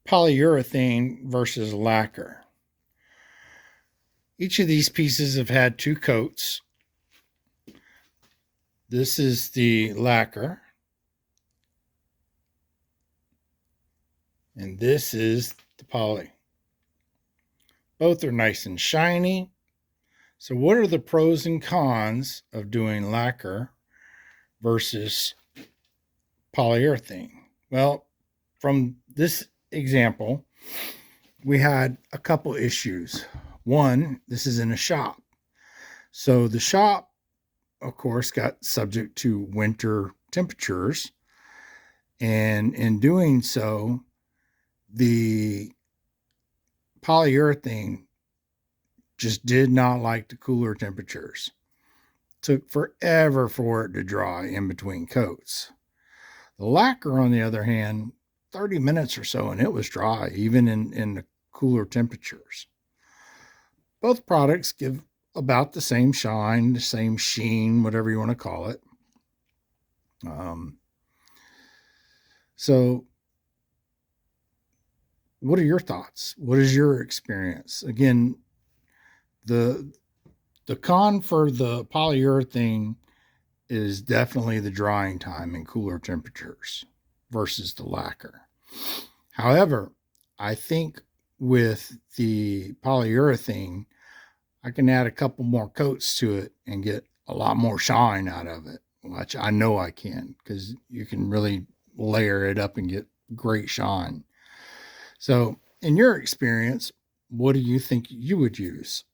Polyurethane versus lacquer. Each of these pieces have had two coats. This is the lacquer, and this is the poly. Both are nice and shiny. So what are the pros and cons of doing lacquer versus polyurethane? Well, from this example, we had a couple issues. One, this is in a shop. So the shop, of course, got subject to winter temperatures. And in doing so, the polyurethane just did not like the cooler temperatures. Took forever for it to dry in between coats. The lacquer, on the other hand, 30 minutes or so and it was dry, even in the cooler temperatures. Both products give about the same shine, the same sheen, whatever you want to call it. So, what are your thoughts? What is your experience? Again, the con for the polyurethane is definitely the drying time in cooler temperatures versus the lacquer. However, I think with the polyurethane, I can add a couple more coats to it and get a lot more shine out of it, which I know I can because you can really layer it up and get great shine. So, in your experience, what do you think you would use?